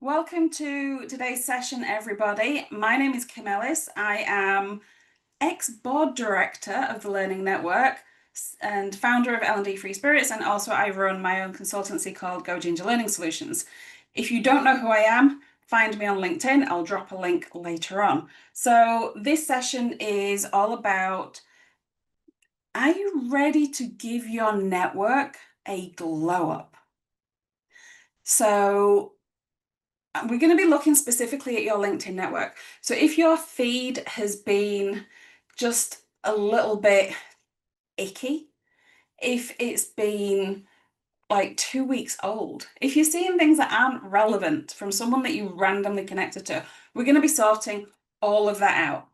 Welcome to today's session, everybody. My name is Kim Ellis. I am ex-board director of the Learning Network and founder of L&D Free Spirits, and also I run my own consultancy called Go Ginger Learning Solutions. If you don't know who I am, find me on LinkedIn. I'll drop a link later on. So this session is all about, are you ready to give your network a glow up? So we're going to be looking specifically at your LinkedIn network. So if your feed has been just a little bit icky, if it's been like 2 weeks old, if you're seeing things that aren't relevant from someone that you randomly connected to, we're going to be sorting all of that out.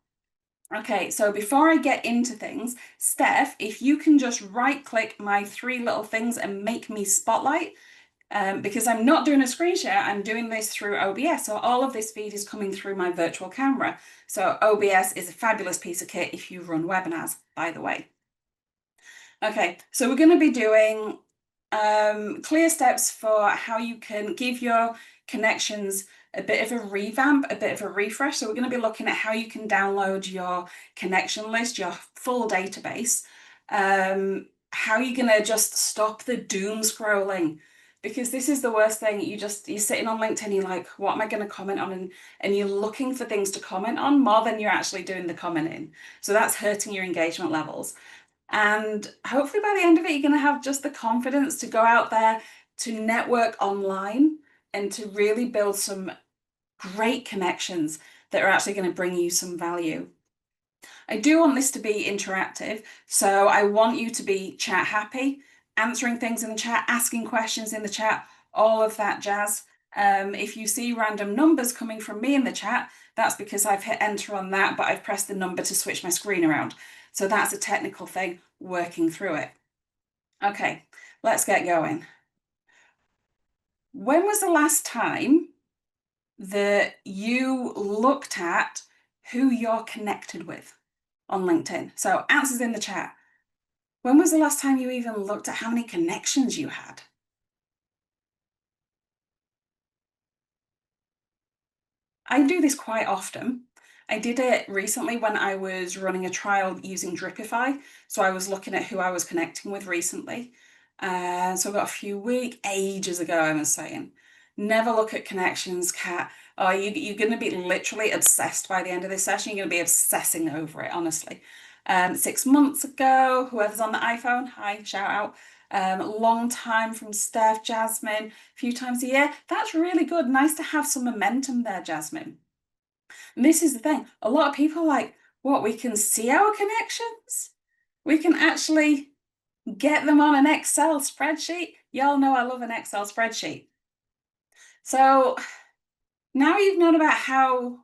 Okay, so before I get into things, Steph, if you can just right click my three little things and make me spotlight, because I'm not doing a screen share, I'm doing this through OBS. So all of this feed is coming through my virtual camera. So OBS is a fabulous piece of kit if you run webinars, by the way. Okay, so we're going to be doing clear steps for how you can give your connections a bit of a revamp, a bit of a refresh. So we're going to be looking at how you can download your connection list, your full database, how you're going to just stop the doom scrolling, because this is the worst thing. You're sitting on LinkedIn, you're like, what am I going to comment on? And you're looking for things to comment on more than you're actually doing the commenting. So that's hurting your engagement levels. And hopefully by the end of it, you're going to have just the confidence to go out there to network online and to really build some great connections that are actually going to bring you some value. I do want this to be interactive, so I want you to be chat happy, answering things in the chat, asking questions in the chat, all of that jazz. If you see random numbers coming from me in the chat, that's because I've hit enter on that, but I've pressed the number to switch my screen around. So that's a technical thing, working through it. Okay, let's get going. When was the last time that you looked at who you're connected with on LinkedIn? So answers in the chat. When was the last time you even looked at how many connections you had? I do this quite often. I did it recently when I was running a trial using Dripify. So I was looking at who I was connecting with recently. So I got a few ages ago, I was saying. Never look at connections, Kat. Oh, you're going to be literally obsessed by the end of this session. You're going to be obsessing over it, honestly. 6 months ago, whoever's on the iPhone, hi, shout out. Long time from Steph, Jasmine, a few times a year. That's really good. Nice to have some momentum there, Jasmine. And this is the thing. A lot of people are like, what, we can see our connections? We can actually get them on an Excel spreadsheet. Y'all know I love an Excel spreadsheet. So now you've known about how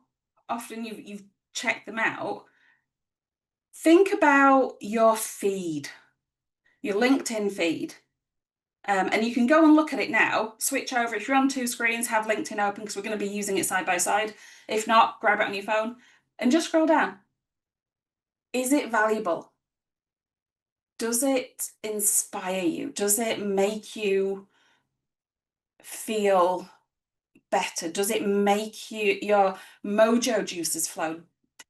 often you've checked them out. Think about your feed, your LinkedIn feed. And you can go and look at it now, switch over. If you're on two screens, have LinkedIn open because we're going to be using it side by side. If not, grab it on your phone and just scroll down. Is it valuable? Does it inspire you? Does it make you feel better? Does it make your mojo juices flow?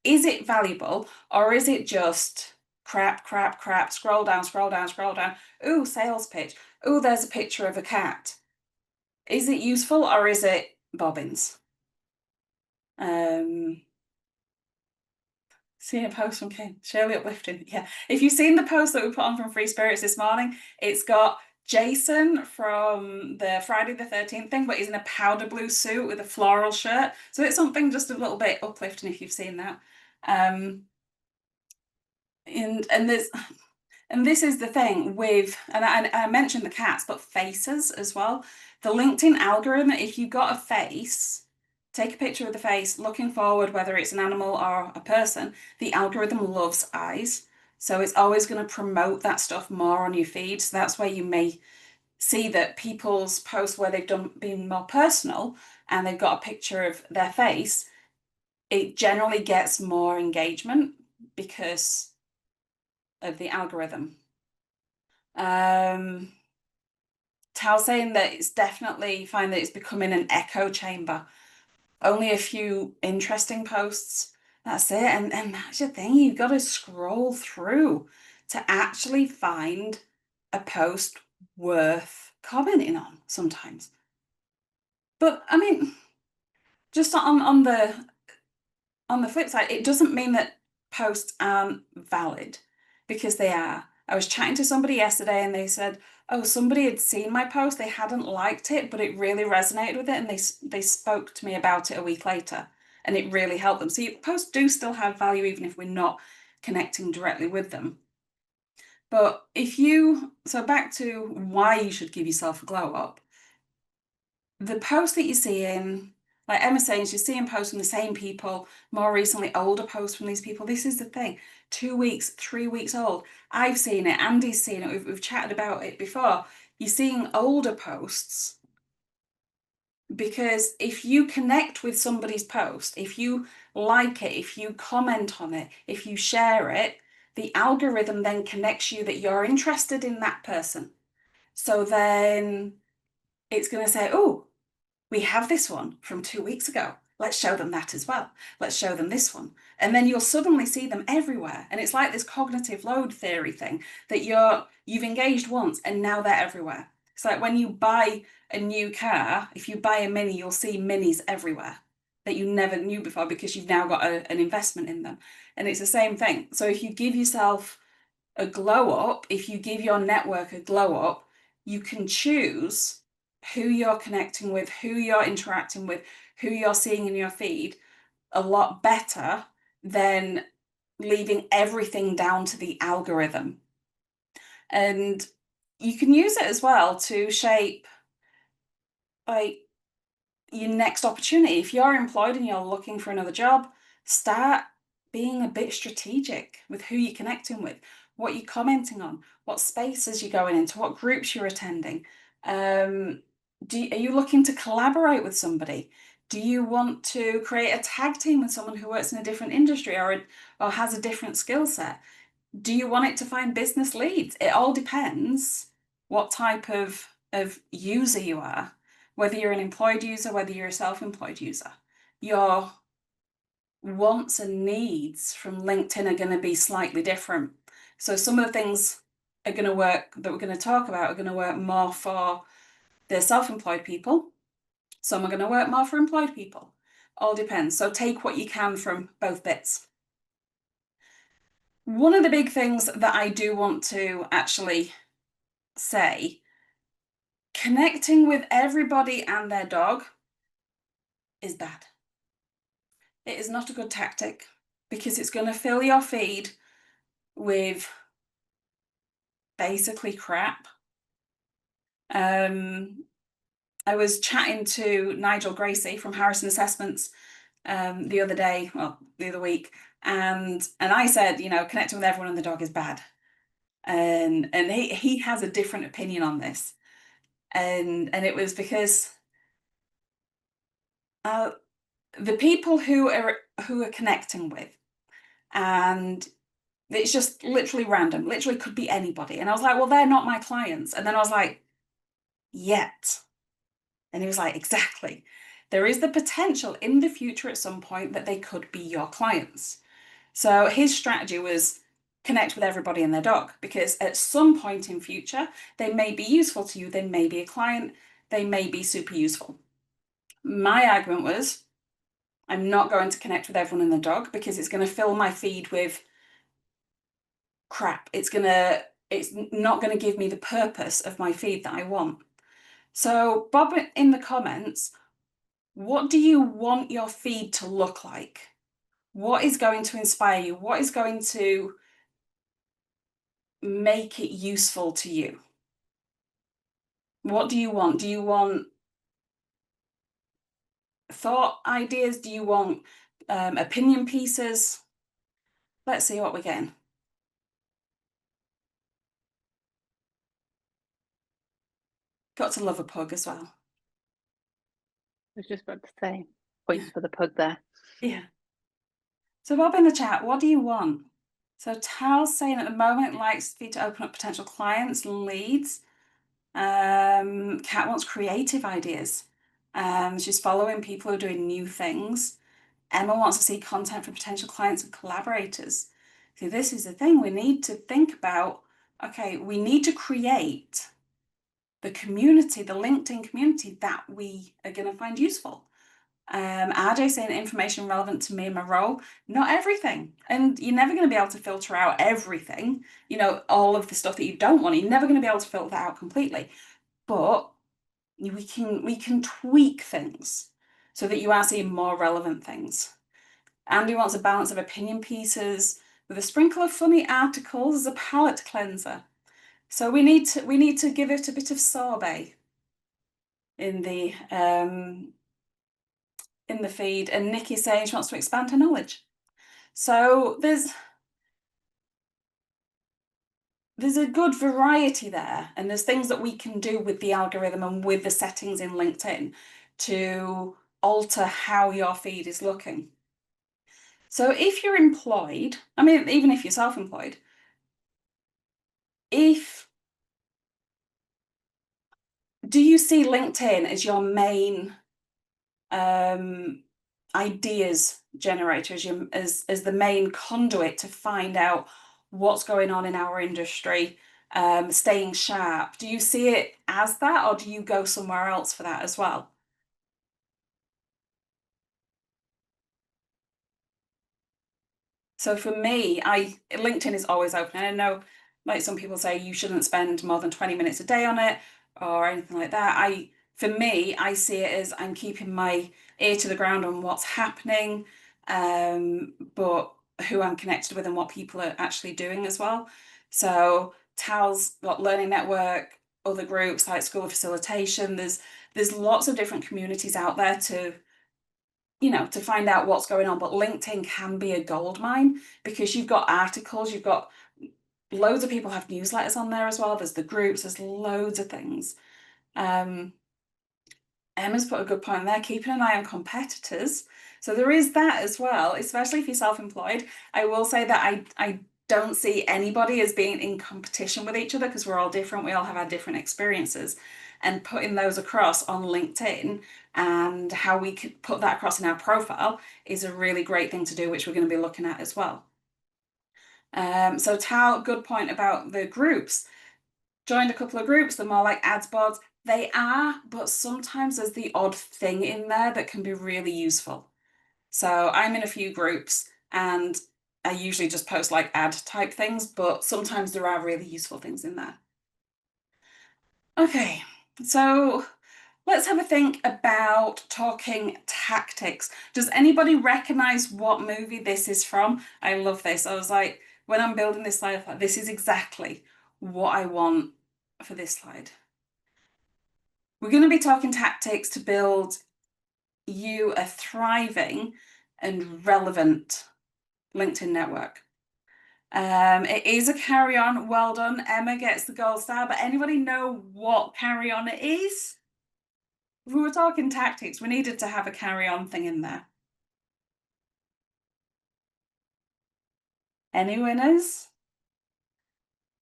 Is it valuable, or is it just crap, crap, crap? Scroll down, scroll down, scroll down. Ooh, sales pitch. Ooh, there's a picture of a cat. Is it useful, or is it bobbins? Seeing a post from Kim, Shirley uplifting. Yeah. If you've seen the post that we put on from Free Spirits this morning, it's got Jason from the Friday the 13th thing, but he's in a powder blue suit with a floral shirt. So it's something just a little bit uplifting if you've seen that. And there's and this is the thing with, and I mentioned the cats, but faces as well. The LinkedIn algorithm, if you got a face, take a picture of the face, looking forward, whether it's an animal or a person, the algorithm loves eyes. So it's always going to promote that stuff more on your feed. So that's where you may see that people's posts where they've been more personal and they've got a picture of their face, it generally gets more engagement because of the algorithm. Tal's saying that it's definitely find that it's becoming an echo chamber. Only a few interesting posts. That's it. And that's the thing, you've got to scroll through to actually find a post worth commenting on sometimes. But I mean, just on the flip side, it doesn't mean that posts aren't valid, because they are. I was chatting to somebody yesterday and they said, oh, somebody had seen my post, they hadn't liked it, but it really resonated with it, and they spoke to me about it a week later, and it really helped them. So posts do still have value even if we're not connecting directly with them. But so back to why you should give yourself a glow up. The posts that you're seeing, like Emma saying, she's seeing posts from the same people, more recently older posts from these people. This is the thing, 2 weeks, 3 weeks old. I've seen it, Andy's seen it, we've chatted about it before. You're seeing older posts because if you connect with somebody's post, if you like it, if you comment on it, if you share it, the algorithm then connects you that you're interested in that person. So then it's going to say, oh, we have this one from 2 weeks ago. Let's show them that as well. Let's show them this one. And then you'll suddenly see them everywhere. And it's like this cognitive load theory thing that you've engaged once and now they're everywhere. It's like when you buy a new car, if you buy a Mini, you'll see Minis everywhere that you never knew before because you've now got an investment in them. And it's the same thing. So if you give yourself a glow up, if you give your network a glow up, you can choose who you're connecting with, who you're interacting with, who you're seeing in your feed a lot better than leaving everything down to the algorithm. And you can use it as well to shape like your next opportunity. If you're employed and you're looking for another job, start being a bit strategic with who you're connecting with, what you're commenting on, what spaces you're going into, what groups you're attending. Are you looking to collaborate with somebody? Do you want to create a tag team with someone who works in a different industry or has a different skill set? Do you want it to find business leads? It all depends what type of user you are, whether you're an employed user, whether you're a self-employed user. Your wants and needs from LinkedIn are going to be slightly different. So some of the things are going to work that we're going to talk about are going to work more for the self-employed people. Some are going to work more for employed people. All depends. So take what you can from both bits. One of the big things that I do want to actually say, connecting with everybody and their dog is bad. It is not a good tactic because it's going to fill your feed with basically crap. I was chatting to Nigel Gracie from Harrison Assessments the other week, and I said, connecting with everyone and the dog is bad. And he has a different opinion on this. And it was because the people who are connecting with, and it's just literally random, literally could be anybody. And I was like, well, they're not my clients. And then I was like, yet. And he was like, exactly. There is the potential in the future at some point that they could be your clients. So his strategy was connect with everybody and their dog, because at some point in future, they may be useful to you. They may be a client. They may be super useful. My argument was, I'm not going to connect with everyone and the dog because it's going to fill my feed with crap. It's not going to give me the purpose of my feed that I want. So Bob, in the comments, what do you want your feed to look like? What is going to inspire you? What is going to make it useful to you? What do you want? Do you want thought ideas? Do you want opinion pieces? Let's see what we're getting. Got to love a pug as well. I was just about to say, points for the pug there. Yeah. So Bob in the chat, what do you want? So Tal's saying at the moment likes for you to open up potential clients and leads. Kat wants creative ideas. She's following people who are doing new things. Emma wants to see content for potential clients and collaborators. See, this is the thing we need to think about. Okay, we need to create the community, the LinkedIn community that we are going to find useful. RJ saying information relevant to me and my role, not everything. And you're never going to be able to filter out everything, all of the stuff that you don't want. You're never going to be able to filter that out completely. But we can tweak things so that you are seeing more relevant things. Andy wants a balance of opinion pieces with a sprinkle of funny articles as a palate cleanser. So we need to give it a bit of sorbet in the feed. And Nikki's saying she wants to expand her knowledge. So there's a good variety there, and there's things that we can do with the algorithm and with the settings in LinkedIn to alter how your feed is looking. So if you're employed, I mean, even if you're self-employed, do you see LinkedIn as your main ideas generator, as the main conduit to find out what's going on in our industry, staying sharp? Do you see it as that, or do you go somewhere else for that as well? So for me, LinkedIn is always open. And I know, like some people say, you shouldn't spend more than 20 minutes a day on it or anything like that. For me, I see it as I'm keeping my ear to the ground on what's happening, but who I'm connected with and what people are actually doing as well. So Tal's got Learning Network, other groups like School of Facilitation. There's lots of different communities out there to find out what's going on. But LinkedIn can be a gold mine because you've got articles, you've got loads of people have newsletters on there as well. There's the groups, there's loads of things. Um, Emma's put a good point there, keeping an eye on competitors. So there is that as well, especially if you're self-employed. I will say that I don't see anybody as being in competition with each other because we're all different. We all have our different experiences. And putting those across on LinkedIn and how we could put that across in our profile is a really great thing to do, which we're going to be looking at as well. So Tal, good point about the groups. Joined a couple of groups, they're more like ads boards. They are, but sometimes there's the odd thing in there that can be really useful. So I'm in a few groups and I usually just post like ad type things, but sometimes there are really useful things in there. Okay, so let's have a think about talking tactics. Does anybody recognize what movie this is from? I love this. I was like, when I'm building this slide, I thought this is exactly what I want for this slide. We're going to be talking tactics to build you a thriving and relevant LinkedIn network. It is a carry on. Well done. Emma gets the gold star, but anybody know what carry on it is? If we were talking tactics, we needed to have a carry on thing in there. Any winners?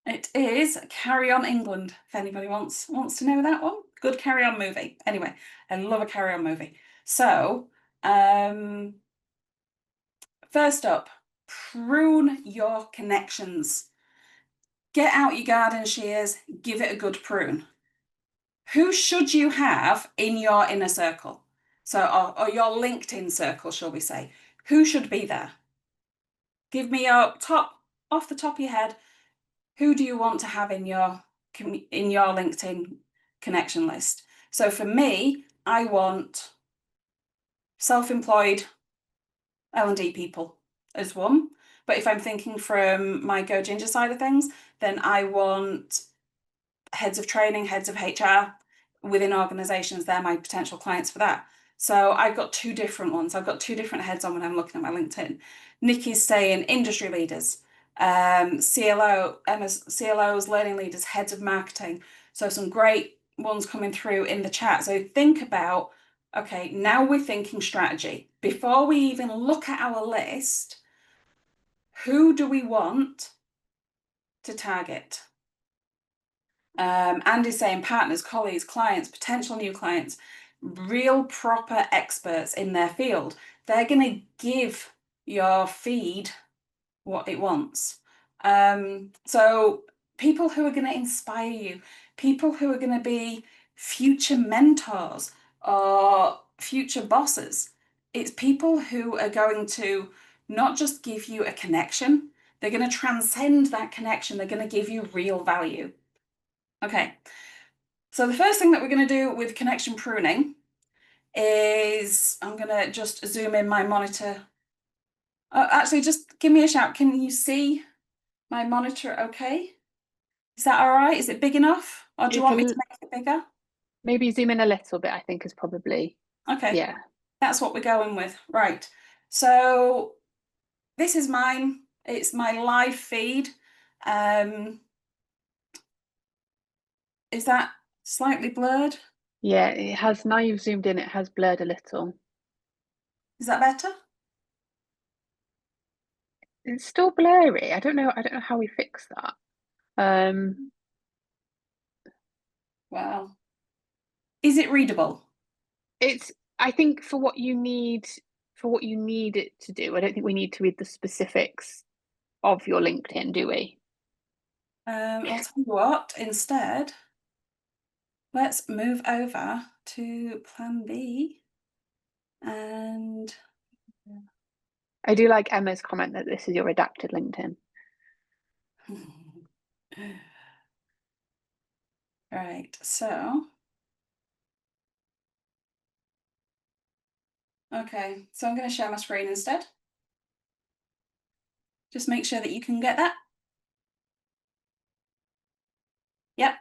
It is Carry On England, if anybody wants to know that one. Good carry on movie. Anyway, I love a carry on movie. So, first up, prune your connections. Get out your garden shears, give it a good prune. Who should you have in your inner circle? So, or your LinkedIn circle, shall we say? Who should be there? Give me your off the top of your head, who do you want to have in your LinkedIn connection list? So for me, I want self-employed L&D people as one. But if I'm thinking from my Go Ginger side of things, then I want heads of training, heads of HR within organizations. They're my potential clients for that. So I've got two different ones. I've got two different heads on when I'm looking at my LinkedIn. Nikki's saying industry leaders, Emma's CLOs, learning leaders, heads of marketing. So some great ones coming through in the chat. So think about, okay, now we're thinking strategy. Before we even look at our list, who do we want to target? Andy's saying partners, colleagues, clients, potential new clients, real proper experts in their field. They're going to give your feed what it wants. So people who are going to inspire you, people who are going to be future mentors or future bosses. It's people who are going to not just give you a connection, they're going to transcend that connection. They're going to give you real value. Okay. So the first thing that we're going to do with connection pruning is I'm going to just zoom in my monitor. Oh, actually, just give me a shout. Can you see my monitor okay? Is that all right? Is it big enough? Or do you It's want me to a make it bigger? maybe zoom in a little bit, I think is probably, Okay, yeah. that's what we're going with. Right. So this is mine. It's my live feed. Um, is that slightly blurred? Yeah, it has, now you've zoomed in, it has blurred a little. Is that better? It's still blurry. I don't know how we fix that. Um, Well, is it readable? it's I think for what you need it to do, I don't think we need to read the specifics of your LinkedIn, do we? I'll tell you what, instead, let's move over to plan B and I do like Emma's comment that this is your redacted LinkedIn. right, so okay, so I'm going to share my screen instead. Just make sure that you can get that. Yep.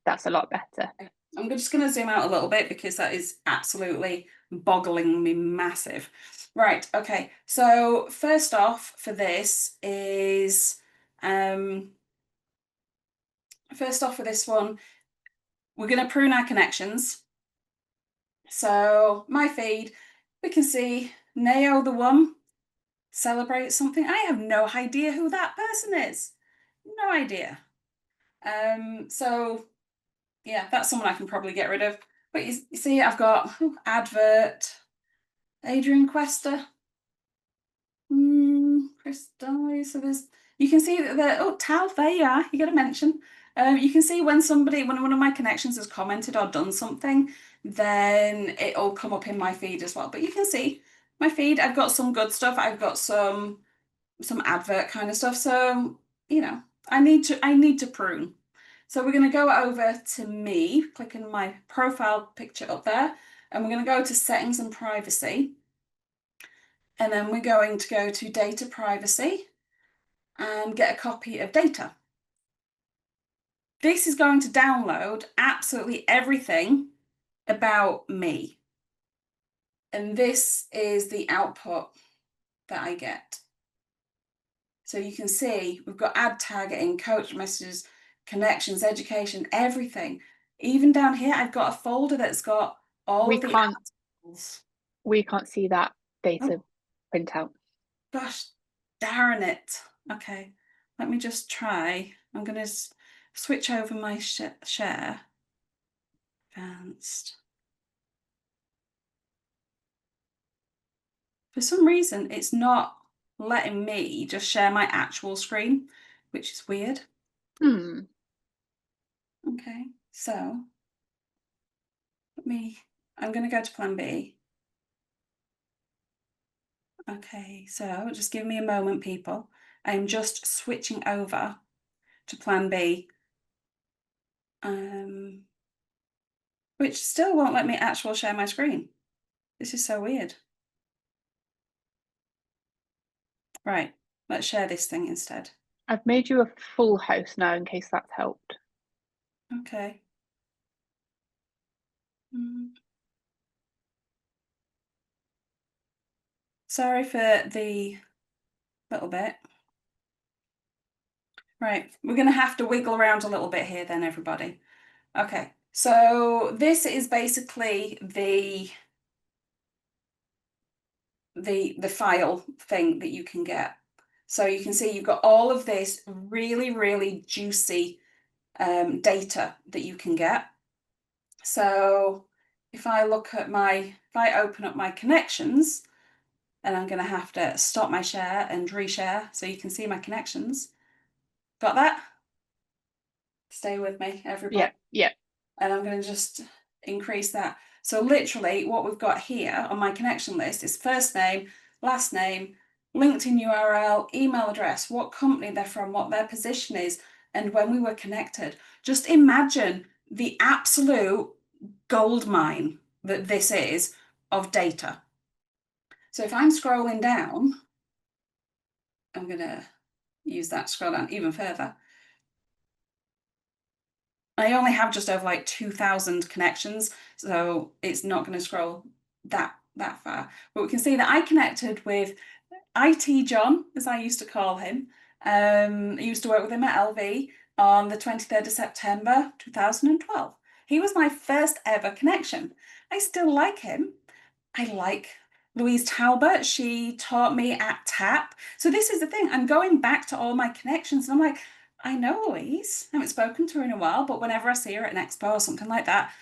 That's a lot better. I'm just going to zoom out a little bit because that is absolutely boggling me massive. Right, okay. So first off for this is, first off for this one, we're going to prune our connections. So my feed, we can see Nao the one celebrate something. I have no idea who that person is. No idea. So yeah, that's someone I can probably get rid of. But you see, I've got advert, Adrian Quester, Chris Dolly. So there's, you can see that oh, Tal, there you are. You got a mention. You can see when when one of my connections has commented or done something, then it'll come up in my feed as well. But you can see my feed. I've got some good stuff. I've got some advert kind of stuff. So you know, I need to prune. So we're going to go over to me, clicking my profile picture up there, and we're going to go to settings and privacy. And then we're going to go to data privacy and get a copy of data. This is going to download absolutely everything about me. And this is the output that I get. So you can see we've got ad targeting, coach messages, connections, education, everything. Even down here, I've got a folder that's got all We of the can't articles. we can't see that data Oh, printout. gosh, darn it. Okay, let me just try. I'm going to switch over my share. Advanced. For some reason, it's not letting me just share my actual screen, which is weird. Hmm. Okay, so I'm going to go to plan B. Okay, so just give me a moment, people. I'm just switching over to plan B, which still won't let me actually share my screen. This is so weird. Right, let's share this thing instead. I've made you a full house now in case that's helped. Okay. Sorry for the little bit. Right, we're going to have to wiggle around a little bit here then, everybody. Okay, so this is basically the file thing that you can get. So you can see you've got all of this really, really juicy data that you can get. So if I open up my connections, and I'm going to have to stop my share and reshare so you can see my connections. Got that? Stay with me, everybody. Yeah, yeah. And I'm going to just increase that. So literally what we've got here on my connection list is first name, last name, LinkedIn URL, email address, what company they're from, what their position is, and when we were connected. Just imagine the absolute gold mine that this is of data. So if I'm scrolling down, I'm going to use that scroll down even further. I only have just over like 2,000 connections, so it's not going to scroll that far. But we can see that I connected with IT John, as I used to call him. I used to work with him at LV on the 23rd of September 2012. He was my first ever connection. I still like him. I like Louise Talbot. She taught me at TAP. So this is the thing. I'm going back to all my connections and I'm like, I know Louise. I haven't spoken to her in a while, but whenever I see her at an expo or something like that,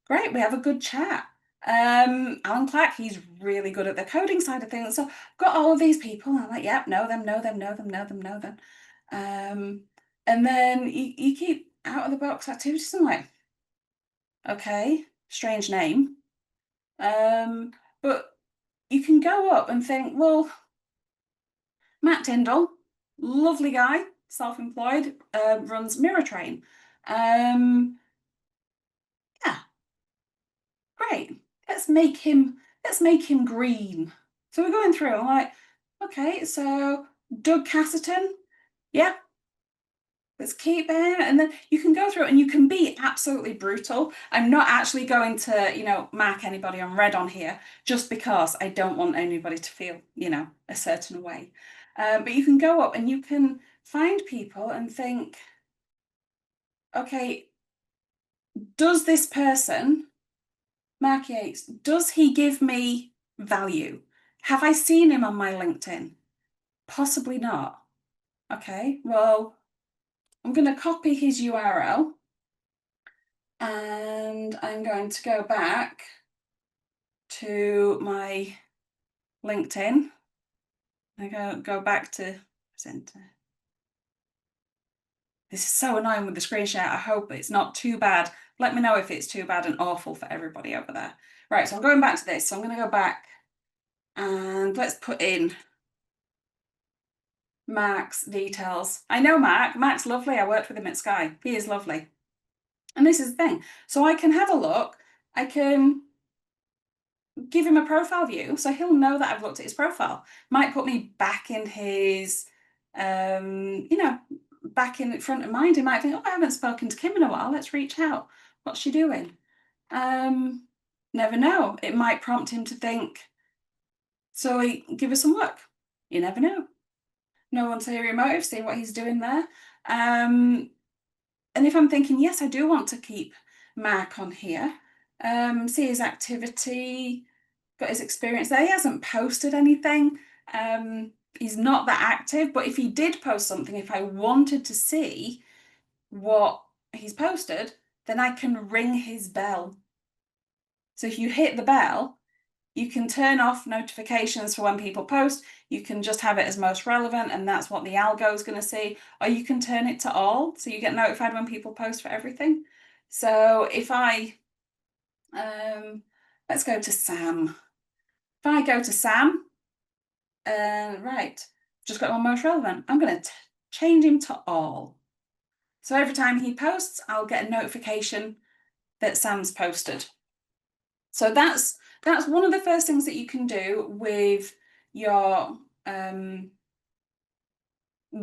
great, we have a good chat. Alan Clark, he's really good at the coding side of things. So I've got all of these people, and I'm like, yep, know them, know them, know them, know them, know them. And then you keep out of the box activities. I'm like, okay, strange name. But you can go up and think, well, Matt Tyndall, lovely guy, self-employed, runs Mirror Train. Yeah, great. Let's make him green. So we're going through. I'm like, okay, so Doug Casterton, yeah, let's keep him. And then you can go through and you can be absolutely brutal. I'm not actually going to, mark anybody on red on here just because I don't want anybody to feel, a certain way. But you can go up and you can find people and think, okay, does this person, Mark Yates, does he give me value? Have I seen him on my LinkedIn? Possibly not. Okay, well, I'm going to copy his URL and I'm going to go back to my LinkedIn. I go back to presenter. This is so annoying with the screen share. I hope it's not too bad. Let me know if it's too bad and awful for everybody over there. Right, so I'm going back to this. So I'm going to go back and let's put in Mark's details. I know Mark. Mark's lovely. I worked with him at Sky. He is lovely. And this is the thing. So I can have a look. I can give him a profile view so he'll know that I've looked at his profile. Might put me back in his, back in front of mind. He might think, oh, I haven't spoken to Kim in a while. Let's reach out. What's she doing? Never know. It might prompt him to think, so give us some work. You never know. No ulterior motive, see what he's doing there. And if I'm thinking, yes, I do want to keep Mark on here, see his activity, got his experience there. He hasn't posted anything. He's not that active, but if he did post something, if I wanted to see what he's posted, then I can ring his bell. So if you hit the bell, you can turn off notifications for when people post. You can just have it as most relevant, and that's what the algo is going to see. Or you can turn it to all, so you get notified when people post for everything. So if I, let's go to Sam. If I go to Sam, right, just got one most relevant. I'm going to change him to all. So every time he posts, I'll get a notification that Sam's posted. So that's one of the first things that you can do with your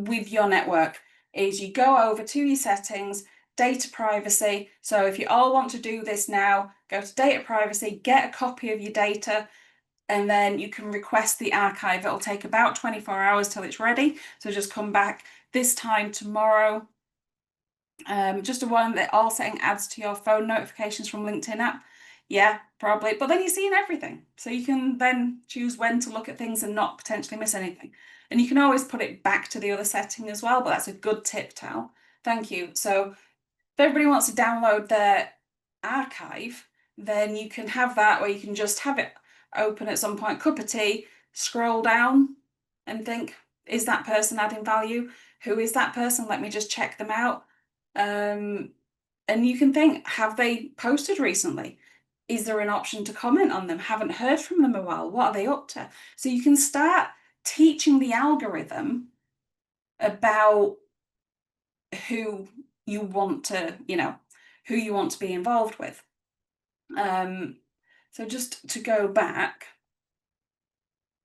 network is you go over to your settings, data privacy. So if you all want to do this now, go to data privacy, get a copy of your data, and then you can request the archive. It'll take about 24 hours till it's ready. So just come back this time tomorrow. Just a one that all setting adds to your phone notifications from LinkedIn app. Yeah, probably. But then you're seeing everything. So you can then choose when to look at things and not potentially miss anything. And you can always put it back to the other setting as well, but that's a good tip, Tal. Thank you. So If everybody wants to download their archive, then you can have that where you can just have it open at some point, cup of tea, scroll down and think, is that person adding value? Who is that person? Let me just check them out. And you can think, have they posted recently? Is there an option to comment on them? Haven't heard from them a while. What are they up to? So you can start teaching the algorithm about who you want to, who you want to be involved with. So just to go back,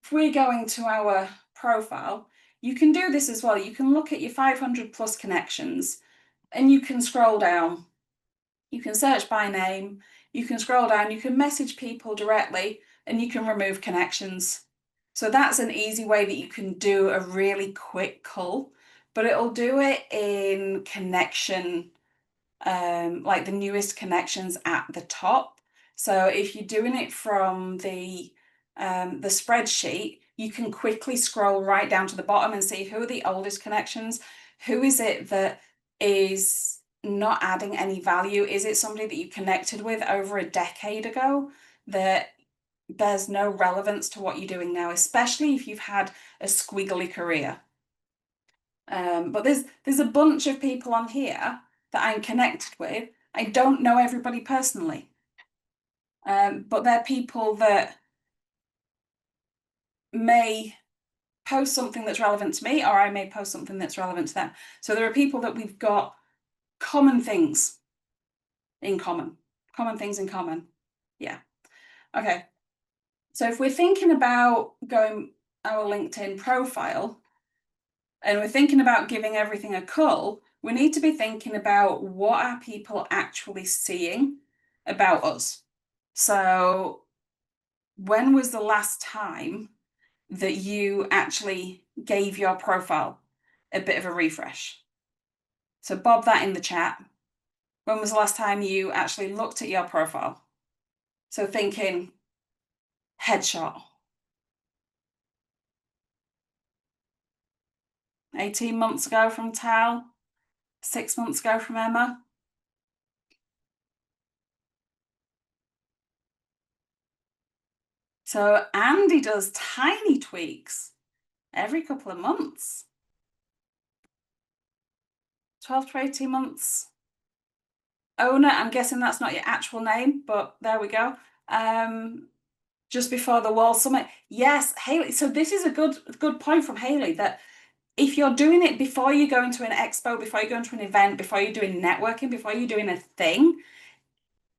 if we're going to our profile, you can do this as well. You can look at your 500 plus connections and you can scroll down. You can search by name, you can scroll down, you can message people directly, and you can remove connections. So that's an easy way that you can do a really quick cull, but it'll do it in connection, like the newest connections at the top. So if you're doing it from the spreadsheet, you can quickly scroll right down to the bottom and see who are the oldest connections. Who is it that is not adding any value? Is it somebody that you connected with over a decade ago that there's no relevance to what you're doing now, especially if you've had a squiggly career? But there's a bunch of people on here that I'm connected with. I don't know everybody personally, but they're people that may post something that's relevant to me, or I may post something that's relevant to them. So there are people that we've got common things in common. Common things in common. Yeah. Okay. So if we're thinking about going our LinkedIn profile and we're thinking about giving everything a cull, we need to be thinking about what are people actually seeing about us. So when was the last time that you actually gave your profile a bit of a refresh? So bob that in the chat. When was the last time you actually looked at your profile? So thinking headshot. 18 months ago from Tal, 6 months ago from Emma. So Andy does tiny tweaks every couple of months. 12 to 18 months. Owner, I'm guessing that's not your actual name, but there we go. Just before the Wall Summit. Yes, Haley. So this is a good point from Haley that if you're doing it before you go into an expo, before you go into an event, before you're doing networking, before you're doing a thing,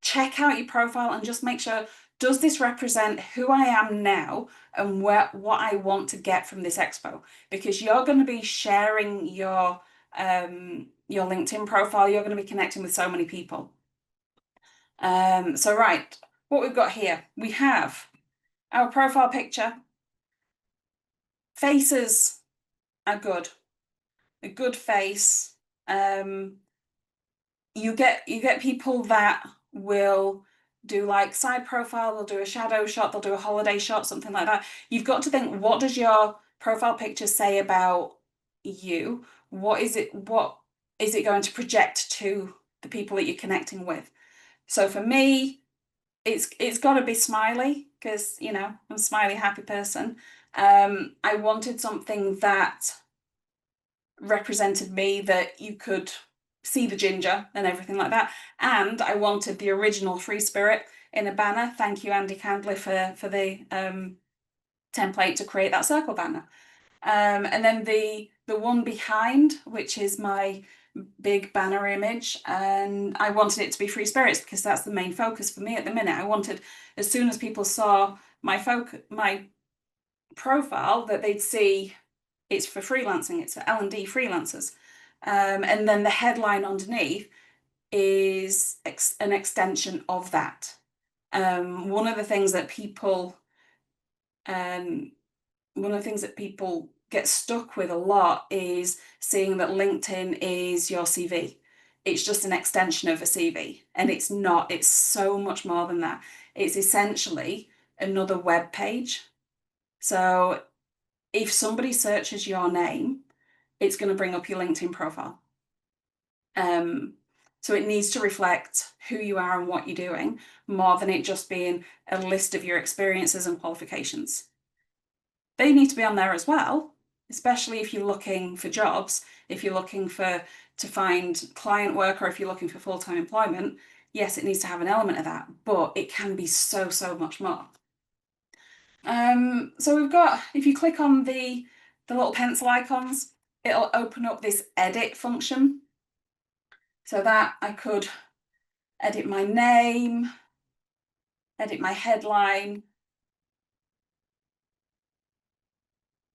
check out your profile and just make sure, does this represent who I am now and what I want to get from this expo? Because you're going to be sharing your LinkedIn profile, you're going to be connecting with so many people. So right, what we've got here, we have our profile picture. Faces are good. A good face. You get people that will do like side profile, they'll do a shadow shot, they'll do a holiday shot, something like that. You've got to think, what does your profile picture say about you? What is it going to project to the people that you're connecting with? So for me, it's got to be smiley because, I'm a smiley, happy person. I wanted something that represented me, that you could see the ginger and everything like that. And I wanted the original Free Spirit in a banner. Thank you, Andy Candley, for the template to create that circle banner. And then the one behind, which is my big banner image, and I wanted it to be Free Spirits because that's the main focus for me at the minute. I wanted, as soon as people saw my profile, that they'd see it's for freelancing, it's for L&D freelancers. And then the headline underneath is an extension of that. One of the things that people get stuck with a lot is seeing that LinkedIn is your CV. It's just an extension of a CV, and it's not. It's so much more than that. It's essentially another web page. So if somebody searches your name, it's going to bring up your LinkedIn profile. So it needs to reflect who you are and what you're doing more than it just being a list of your experiences and qualifications. They need to be on there as well, especially if you're looking for jobs, if you're looking to find client work or if you're looking for full-time employment. Yes, it needs to have an element of that, but it can be so, so much more. So we've got, if you click on the little pencil icons, it'll open up this edit function. So that I could edit my name, edit my headline,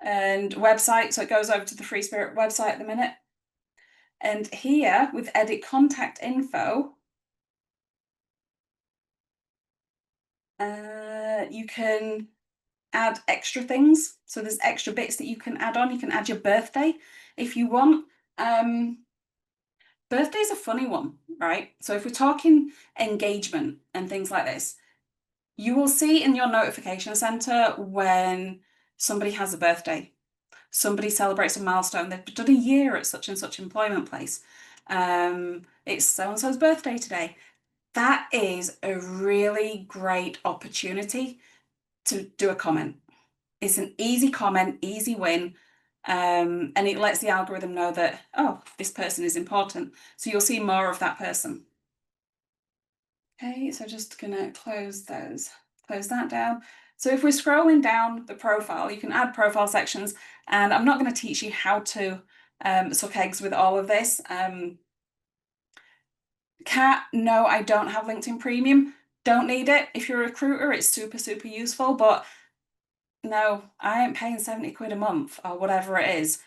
and website. So it goes over to the Free Spirit website at the minute. And here with edit contact info, you can add extra things. So there's extra bits that you can add on. You can add your birthday if you want. Birthday's a funny one, right? So if we're talking engagement and things like this, you will see in your notification center when somebody has a birthday, somebody celebrates a milestone, they've done a year at such and such employment place. It's so and so's birthday today. That is a really great opportunity to do a comment. It's an easy comment, easy win. And it lets the algorithm know that, oh, this person is important. So you'll see more of that person. Okay, so just gonna close that down. So if we're scrolling down the profile, you can add profile sections, and I'm not going to teach you how to suck eggs with all of this. Kat, no, I don't have LinkedIn Premium. Don't need it. If you're a recruiter, it's super, super useful, but no, I ain't paying 70 quid a month or whatever it is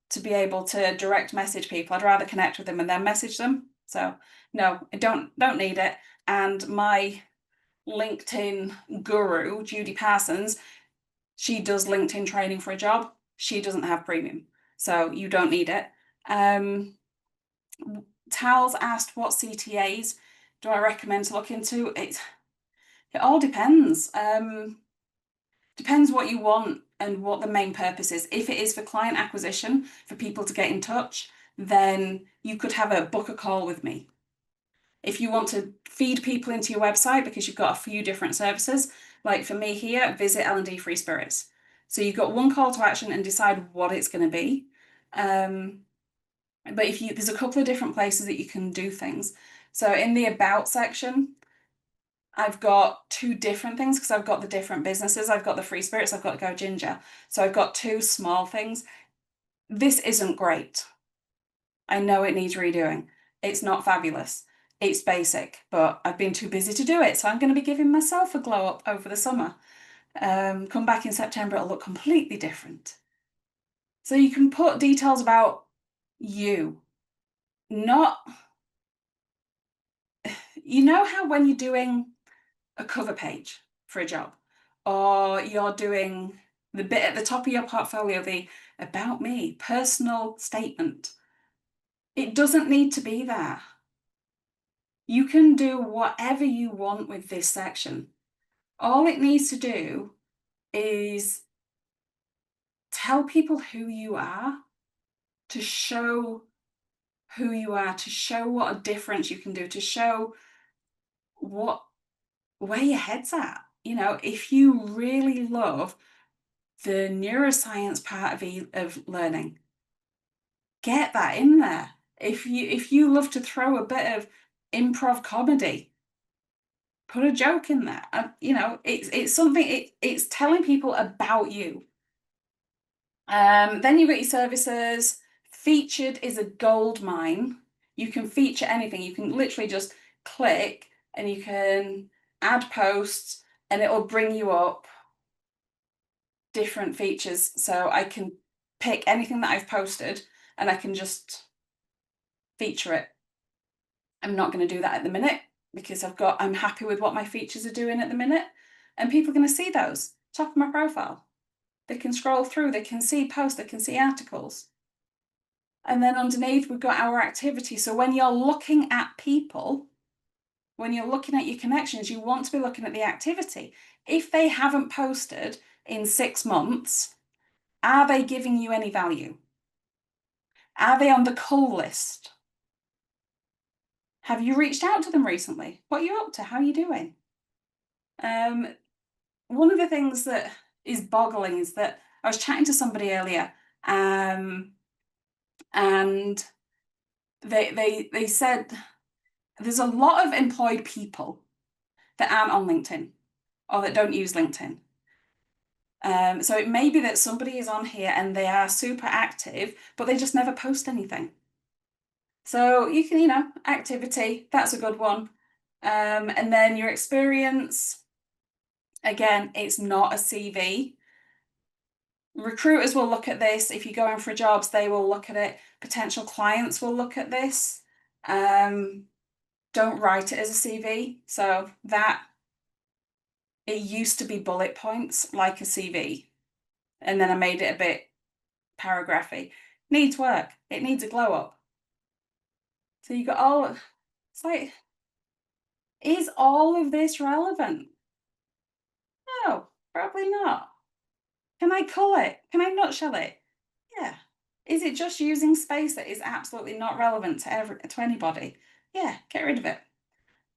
to be able to direct message people. I'd rather connect with them and then message them. So no, I don't need it. And my LinkedIn guru, Judy Parsons, she does LinkedIn training for a job. She doesn't have premium, so you don't need it. Tal's asked what CTAs do I recommend to look into. It all depends. Depends what you want and what the main purpose is. If it is for client acquisition, for people to get in touch, then you could have a book a call with me. If you want to feed people into your website because you've got a few different services, like for me here, visit L&D Free Spirits. So you've got one call to action and decide what it's going to be. But there's a couple of different places that you can do things. So in the about section, I've got two different things because I've got the different businesses. I've got the Free Spirits, I've got Go Ginger. So I've got two small things. This isn't great. I know it needs redoing. It's not fabulous. It's basic, but I've been too busy to do it. So I'm going to be giving myself a glow up over the summer. Come back in September, it'll look completely different. So you can put details about you, not, you know how when you're doing a cover page for a job, or you're doing the bit at the top of your portfolio, the about me, personal statement. It doesn't need to be there. You can do whatever you want with this section. All it needs to do is tell people who you are, to show who you are, to show what a difference you can do, to show where your head's at. You know, if you really love the neuroscience part of learning, get that in there. If you love to throw a bit of improv comedy, put a joke in there. You know, it's something. It's telling people about you. Then you've got your services. Featured is a gold mine. You can feature anything. You can literally just click and you can add posts, and it will bring you up different features. So I can pick anything that I've posted and I can just feature it. I'm not going to do that at the minute because I'm happy with what my features are doing at the minute, and people are going to see those top of my profile. They can scroll through, they can see posts, they can see articles. And then underneath we've got our activity. So when you're looking at people, when you're looking at your connections, you want to be looking at the activity. If they haven't posted in 6 months, are they giving you any value? Are they on the cull list? Have you reached out to them recently? What are you up to? How are you doing? Um, One of the things that is boggling is that I was chatting to somebody earlier, um, and they said there's a lot of employed people that aren't on LinkedIn or that don't use LinkedIn. So it may be that somebody is on here and they are super active, but they just never post anything. So you can, activity, that's a good one. And then your experience, again, it's not a CV. Recruiters will look at this. If you're going for jobs, they will look at it. Potential clients will look at this. Um, don't write it as a CV. So that it used to be bullet points like a CV, and then I made it a bit paragraphy. Needs work. It needs a glow up. So you got it's like, is all of this relevant? No, probably not. Can I cull it? Can I nutshell it? Yeah. Is it just using space that is absolutely not relevant to anybody? Yeah, get rid of it.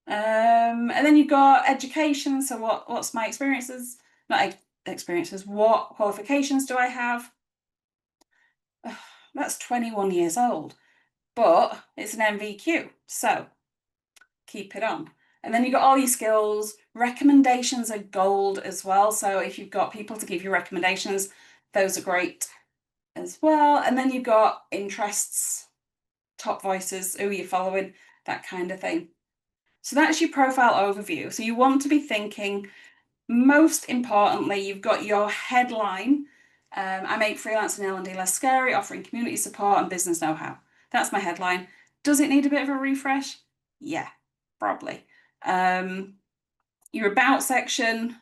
And then you've got education. So what's my experiences? Not experiences. What qualifications do I have? Ugh, that's 21 years old, but it's an MVQ, so keep it on. And then you've got all your skills. Recommendations are gold as well. So if you've got people to give you recommendations, those are great as well. And then you've got interests, top voices, who you're following, that kind of thing. So that's your profile overview. So you want to be thinking, most importantly, you've got your headline. I make freelance and L&D less scary, offering community support and business know-how. That's my headline. Does it need a bit of a refresh? Yeah, probably. Your about section,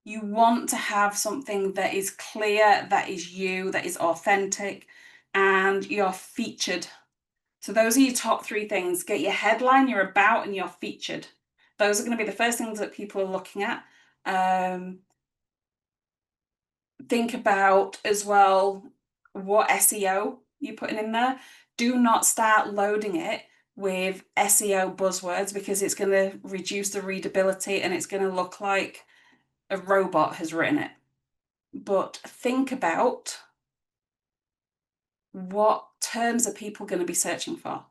you want to have something that is clear, that is you, that is authentic, and you're featured. So those are your top three things. Get your headline, your about, and your featured. Those are going to be the first things that people are looking at. Think about as well what SEO you're putting in there. Do not start loading it with SEO buzzwords because it's going to reduce the readability and it's going to look like a robot has written it. But think about what terms are people going to be searching for.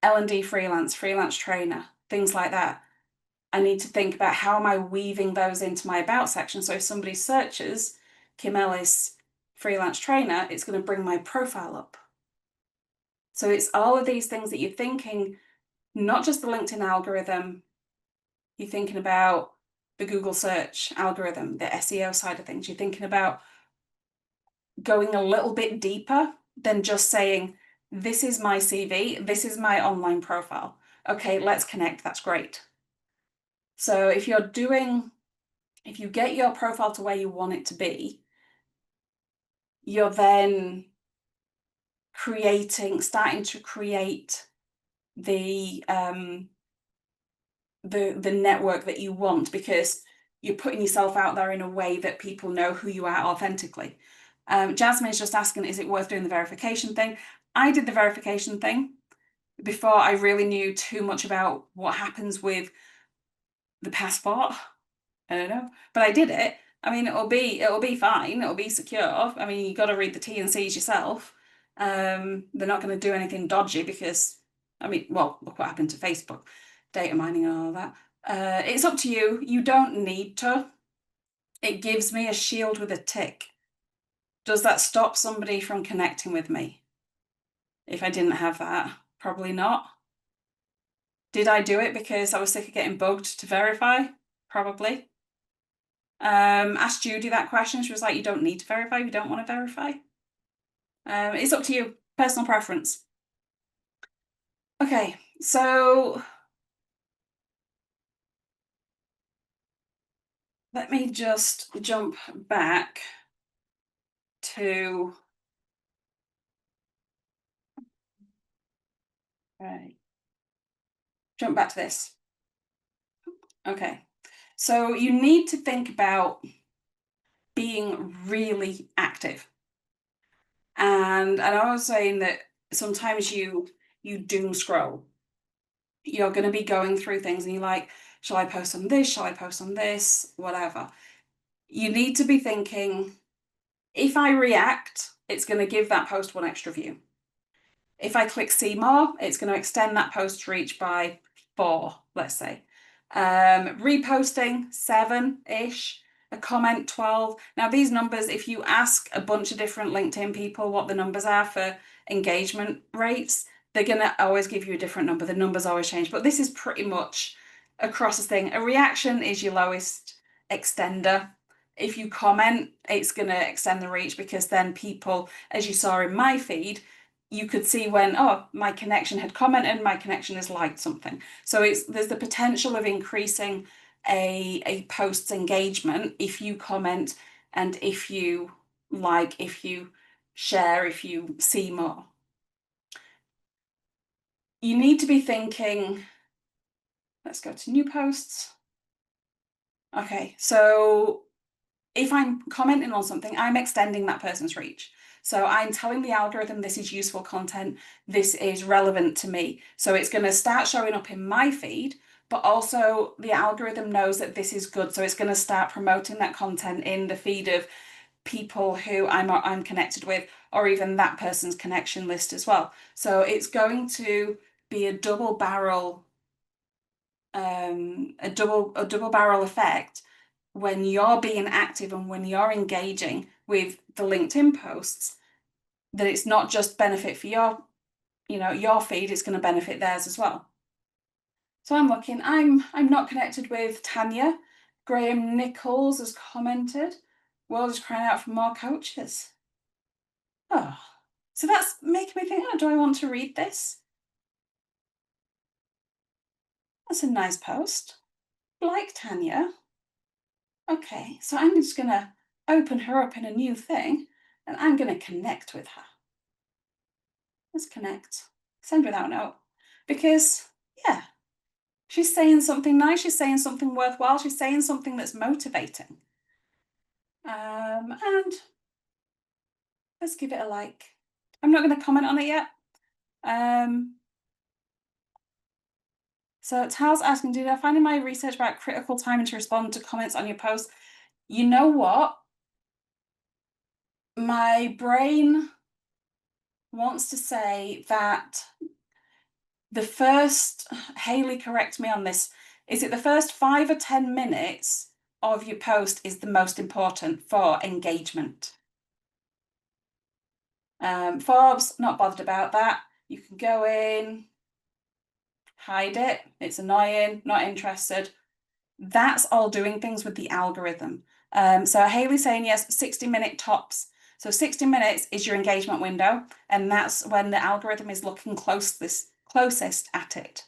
L&D freelance, freelance trainer, things like that. I need to think about how am I weaving those into my about section. So if somebody searches Kim Ellis freelance trainer, it's going to bring my profile up. So it's all of these things that you're thinking, not just the LinkedIn algorithm, you're thinking about the Google search algorithm, the SEO side of things. You're thinking about going a little bit deeper than just saying, this is my CV, this is my online profile. Okay, let's connect. That's great. So if you get your profile to where you want it to be, you're then starting to create the the network that you want because you're putting yourself out there in a way that people know who you are authentically. Jasmine's just asking, is it worth doing the verification thing? I did the verification thing before I really knew too much about what happens with the passport. I don't know, but I did it. I mean, it'll be fine. It'll be secure. I mean, you got to read the T and C's yourself. They're not going to do anything dodgy because, I mean, well, look what happened to Facebook, data mining and all that. It's up to you. You don't need to. It gives me a shield with a tick. Does that stop somebody from connecting with me? If I didn't have that, probably not. Did I do it because I was sick of getting bugged to verify? Probably. Asked Judy that question. She was like, you don't need to verify, you don't want to verify. It's up to you, personal preference. Okay, so let me just jump back to, right, jump back to this. Okay, so you need to think about being really active. And I was saying that sometimes you doom scroll. you're going to be going through things and you're like, shall I post on this? Shall I post on this? Whatever. You need to be thinking, if I react, it's going to give that post one extra view. If I click see more, it's going to extend that post reach by 4, let's say. Reposting 7-ish, a comment 12. Now these numbers, if you ask a bunch of different LinkedIn people what the numbers are for engagement rates, they're going to always give you a different number. The numbers always change, but this is pretty much across the thing. A reaction is your lowest extender. If you comment, it's going to extend the reach, because then people, as you saw in my feed, you could see when, oh, my connection had commented, my connection has liked something. So there's the potential of increasing a post's engagement if you comment and if you like, if you share, if you see more. You need to be thinking, let's go to new posts. Okay, so if I'm commenting on something, I'm extending that person's reach. So I'm telling the algorithm this is useful content, this is relevant to me. So it's going to start showing up in my feed, but also the algorithm knows that this is good. So it's going to start promoting that content in the feed of people who I'm connected with, or even that person's connection list as well. So it's going to be a double barrel effect when you're being active and when you're engaging with the LinkedIn posts, that it's not just benefit for your feed, it's going to benefit theirs as well. So I'm looking, I'm not connected with Tanya. Graham Nichols has commented, world is crying out for more coaches. Oh, so that's making me think, oh, do I want to read this? That's a nice post. Like Tanya. Okay, so I'm just going to open her up in a new thing and I'm going to connect with her. Let's connect. Send without note. Because, yeah, she's saying something nice, she's saying something worthwhile, she's saying something that's motivating. And let's give it a like. I'm not going to comment on it yet. So Tal's asking, did I find in my research about critical timing to respond to comments on your post? You know what? My brain wants to say that the first, Haley, correct me on this, is it the first 5 or 10 minutes of your post is the most important for engagement? Forbes, not bothered about that. You can go in, hide it, it's annoying, not interested. That's all doing things with the algorithm. So Haley saying yes, 60-minute tops. So 60 minutes is your engagement window, and that's when the algorithm is looking closest at it.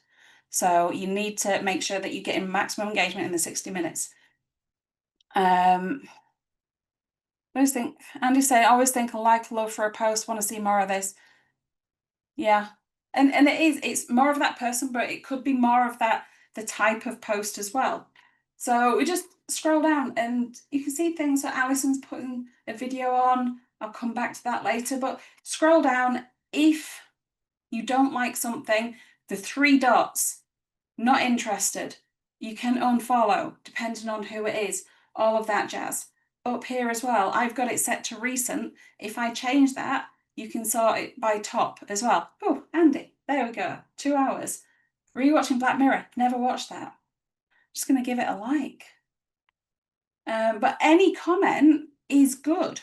So you need to make sure that you're getting maximum engagement in the 60 minutes. I always think, Andy said, I always think a like, love for a post, want to see more of this. Yeah. And it's more of that person, but it could be more of the type of post as well. So we just scroll down and you can see things that Alison's putting a video on. I'll come back to that later, but scroll down. If you don't like something, the 3 dots, not interested, you can unfollow depending on who it is, all of that jazz. Up here as well, I've got it set to recent. If I change that, you can sort it by top as well. Oh, Andy, there we go, 2 hours. Rewatching Black Mirror, never watched that. Just going to give it a like. But any comment is good.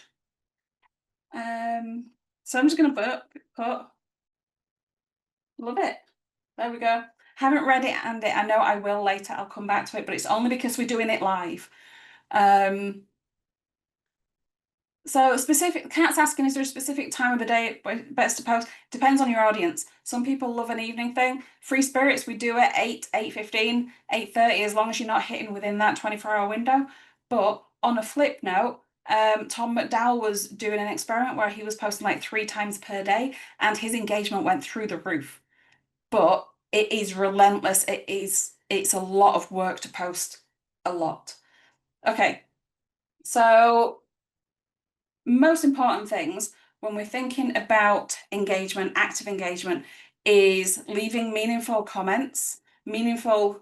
So I'm just going to put, love it. There we go. Haven't read it, Andy. I know I will later. I'll come back to it, but it's only because we're doing it live. So specific, Kat's asking, is there a specific time of the day best to post? Depends on your audience. Some people love an evening thing. Free Spirits, we do it 8, 8:15, 8:30, as long as you're not hitting within that 24-hour window. But on a flip note, Tom McDowell was doing an experiment where he was posting like 3 times per day and his engagement went through the roof. But it is relentless. It's a lot of work to post a lot. Okay, so most important things when we're thinking about engagement, active engagement, is leaving meaningful comments meaningful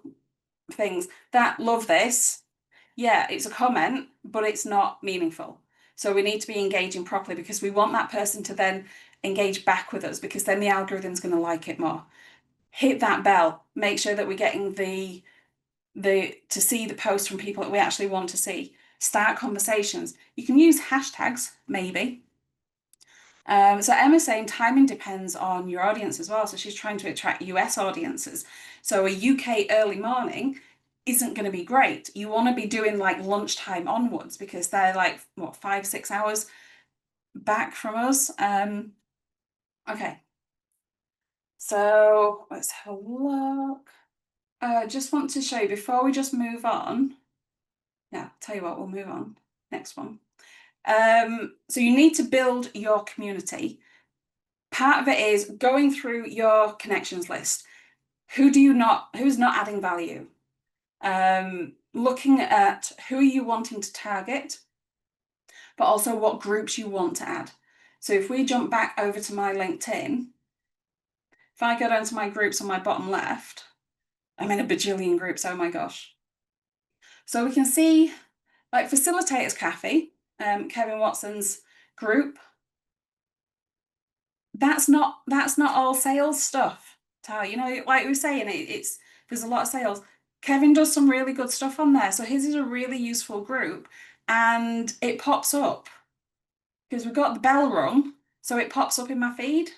things. That love this, yeah, it's a comment, but it's not meaningful. So we need to be engaging properly because we want that person to then engage back with us because then the algorithm's going to like it more. Hit that bell. Make sure that we're getting the to see the posts from people that we actually want to see. Start conversations. You can use hashtags, maybe. So Emma's saying timing depends on your audience as well. So she's trying to attract US audiences. So a UK early morning isn't going to be great. You want to be doing like lunchtime onwards because they're like, what, 5, 6 hours back from us. Okay. So let's have a look. Just want to show you before we just move on. Yeah, tell you what, we'll move on. Next one. So you need to build your community. Part of it is going through your connections list. Who's not adding value? Looking at who are you wanting to target, but also what groups you want to add. So if we jump back over to my LinkedIn, if I go down to my groups on my bottom left, I'm in a bajillion groups, oh my gosh. So we can see like Facilitators Cafe, Kevin Watson's group. That's not all sales stuff, Tal. You know, like we were saying, it's there's a lot of sales. Kevin does some really good stuff on there. So his is a really useful group and it pops up because we've got the bell rung, so it pops up in my feed.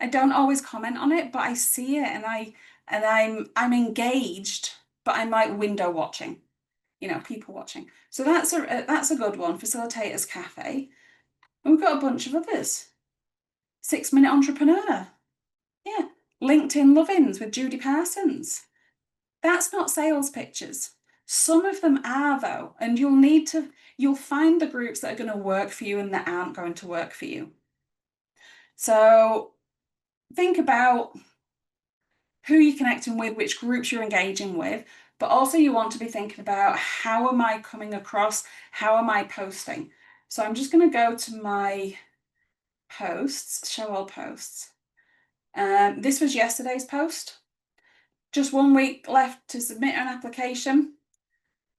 I don't always comment on it, but I see it and I'm engaged, but I'm like window watching, you know, people watching. So that's a good one, Facilitators Cafe. And we've got a bunch of others. 6 Minute Entrepreneur. Yeah. LinkedIn Love-ins with Judy Parsons. That's not sales pitches. Some of them are though, and you'll find the groups that are going to work for you and that aren't going to work for you. So think about who you're connecting with, which groups you're engaging with, but also you want to be thinking about how am I coming across? How am I posting? So I'm just going to go to my posts, show all posts. This was yesterday's post. Just 1 week left to submit an application.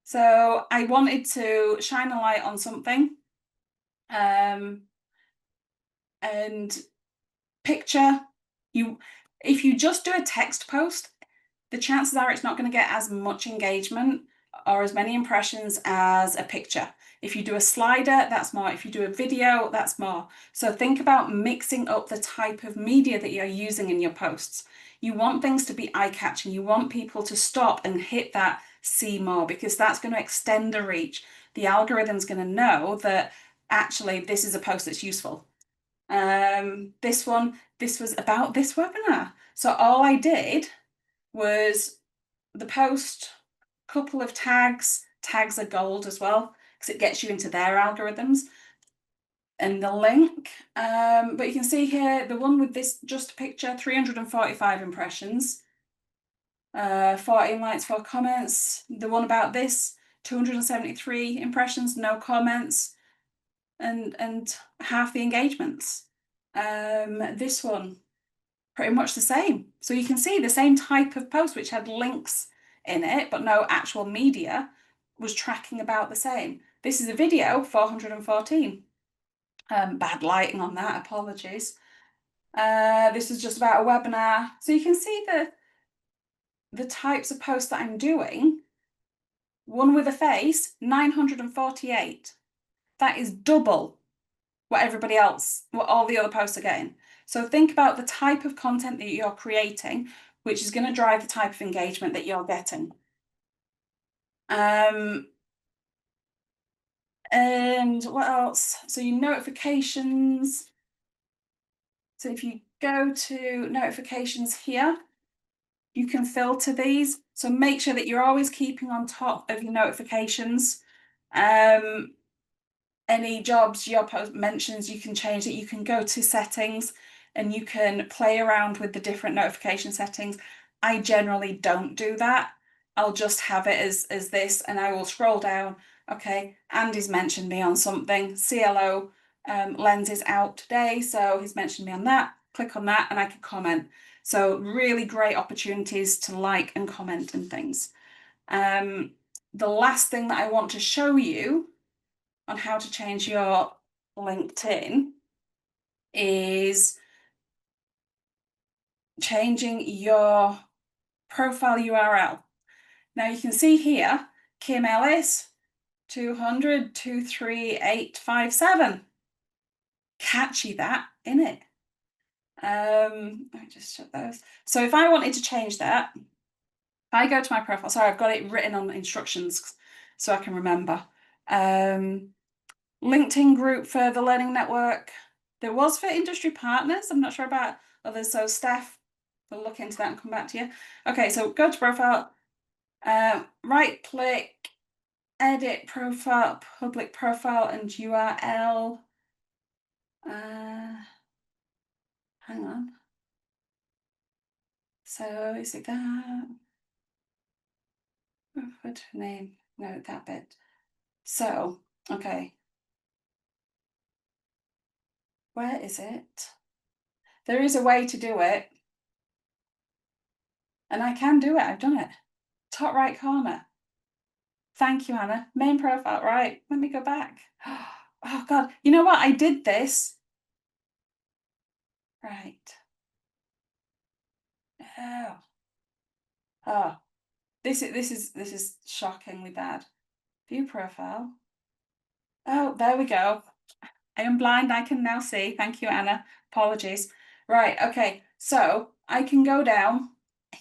So I wanted to shine a light on something. And picture, if you just do a text post, the chances are it's not going to get as much engagement or as many impressions as a picture. If you do a slider, that's more. If you do a video, that's more. So think about mixing up the type of media that you're using in your posts. You want things to be eye-catching. You want people to stop and hit that see more because that's going to extend the reach. The algorithm's going to know that actually this is a post that's useful. This was about this webinar. So all I did was the post, couple of tags. Tags are gold as well because it gets you into their algorithms. And the link, but you can see here the one with this just a picture, 345 impressions, 14 likes, 4 comments. The one about this, 273 impressions, no comments, and half the engagements. This one, pretty much the same. So you can see the same type of post which had links in it, but no actual media, was tracking about the same. This is a video, 414. Bad lighting on that, apologies. This is just about a webinar. So you can see the types of posts that I'm doing. One with a face, 948. That is double what everybody else, what all the other posts are getting. So think about the type of content that you're creating, which is going to drive the type of engagement that you're getting. And what else? So your notifications. So if you go to notifications here, you can filter these. So make sure that you're always keeping on top of your notifications. Any jobs your post mentions, you can change it. You can go to settings and you can play around with the different notification settings. I generally don't do that. I'll just have it as this and I will scroll down. Okay, Andy's mentioned me on something. CLO lens is out today, so he's mentioned me on that. Click on that and I can comment. So really great opportunities to like and comment and things. The last thing that I want to show you on how to change your LinkedIn is changing your profile URL. Now you can see here, Kim Ellis, 200 23857. Catchy that, innit? Let me just shut those. So if I wanted to change that, if I go to my profile, sorry, I've got it written on the instructions so I can remember. LinkedIn group for the Learning Network. There was for industry partners. I'm not sure about others. So Steph, we'll look into that and come back to you. Okay, so go to profile, right click, edit profile, public profile and URL. Hang on. So is it that? What name? No, that bit. So, okay. Where is it? There is a way to do it. And I can do it. I've done it. Top right corner. Thank you, Hannah. Main profile. Right. Let me go back. Oh, God. You know what? I did this. Right. Oh. Oh. This is shockingly bad. View profile. Oh, there we go. I am blind. I can now see. Thank you, Anna. Apologies. Right. Okay. So I can go down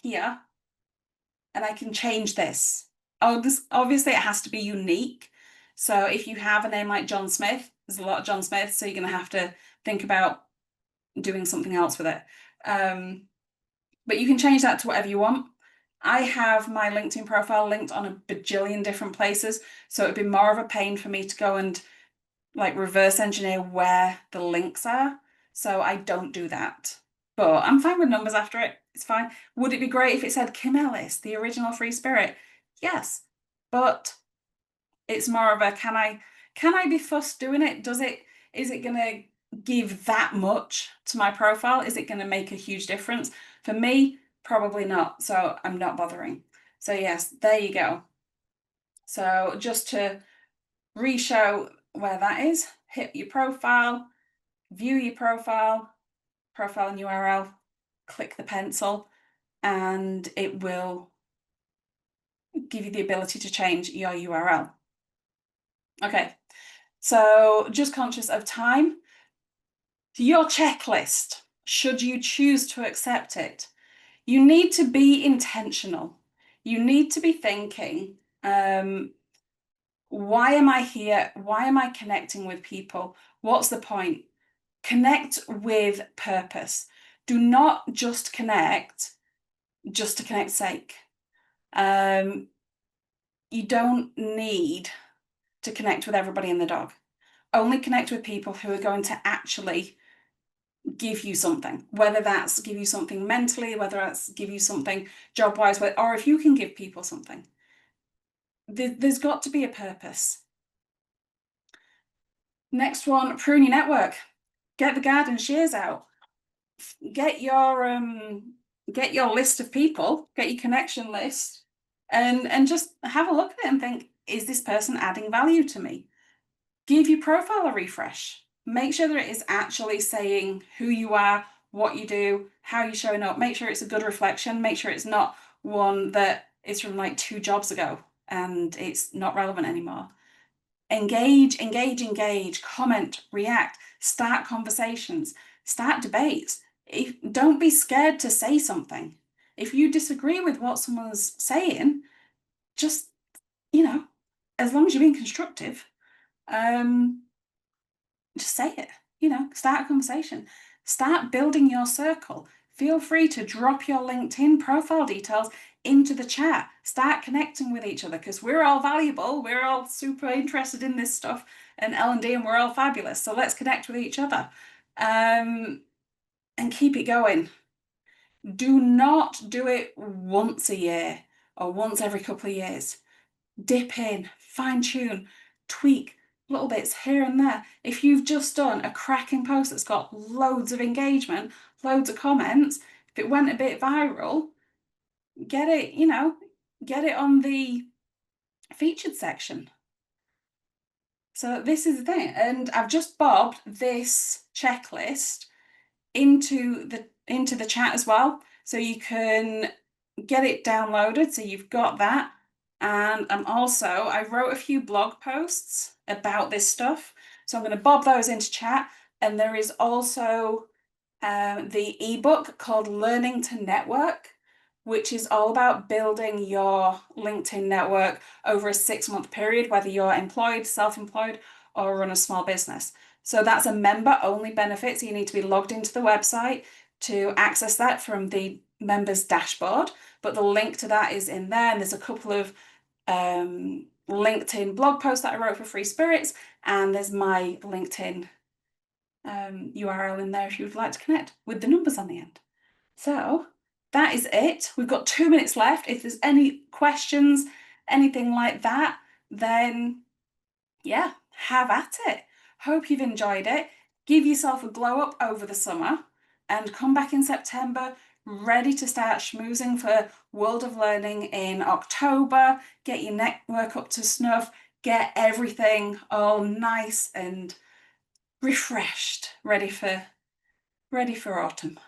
here and I can change this. Oh, this obviously it has to be unique. So if you have a name like John Smith, there's a lot of John Smith, so you're going to have to think about doing something else with it. But you can change that to whatever you want. I have my LinkedIn profile linked on a bajillion different places, so it'd be more of a pain for me to go and like reverse engineer where the links are. So I don't do that. But I'm fine with numbers after it. It's fine. Would it be great if it said Kim Ellis, the original free spirit? Yes. But it's more of a can I be fussed doing it? Is it gonna give that much to my profile? Is it gonna make a huge difference? For me, probably not. So I'm not bothering. So yes, there you go. So just to re-show where that is, hit your profile, view your profile and URL, click the pencil, and it will give you the ability to change your URL. Okay, so just conscious of time. Your checklist, should you choose to accept it, you need to be intentional. You need to be thinking, why am I here? Why am I connecting with people? What's the point? Connect with purpose. Do not just connect just to connect's sake. You don't need to connect with everybody and the dog. Only connect with people who are going to actually give you something, whether that's give you something mentally, whether that's give you something job-wise, or if you can give people something. There's got to be a purpose. Next one, prune your network. Get the garden shears out. Get your list of people, get your connection list, and just have a look at it and think, is this person adding value to me? Give your profile a refresh. Make sure that it is actually saying who you are, what you do, how you're showing up. Make sure it's a good reflection. Make sure it's not one that is from like 2 jobs ago and it's not relevant anymore. Engage, comment, react, start conversations, start debates. Don't be scared to say something. If you disagree with what someone's saying, just, as long as you're being constructive, just say it, start a conversation, start building your circle. Feel free to drop your LinkedIn profile details into the chat. Start connecting with each other because we're all valuable. We're all super interested in this stuff and L&D and we're all fabulous. So let's connect with each other and keep it going. Do not do it once a year or once every couple of years. Dip in, fine tune, tweak little bits here and there. If you've just done a cracking post that's got loads of engagement, loads of comments, if it went a bit viral, get it, you know, get it on the featured section. So this is the thing, and I've just bobbed this checklist into the chat as well, so you can get it downloaded. So you've got that, and I wrote a few blog posts about this stuff, so I'm going to bob those into chat. And there is also the ebook called Learning to Network, which is all about building your LinkedIn network over a 6-month period, whether you're employed, self-employed, or run a small business. So that's a member-only benefit. So you need to be logged into the website to access that from the members dashboard. But the link to that is in there. And there's a couple of LinkedIn blog posts that I wrote for Free Spirits. And there's my LinkedIn URL in there if you would like to connect with the numbers on the end. So that is it. We've got 2 minutes left. If there's any questions, anything like that, then yeah, have at it. Hope you've enjoyed it. Give yourself a glow up over the summer and come back in September ready to start schmoozing for World of Learning in October. Get your network up to snuff, get everything all nice and refreshed, ready for autumn.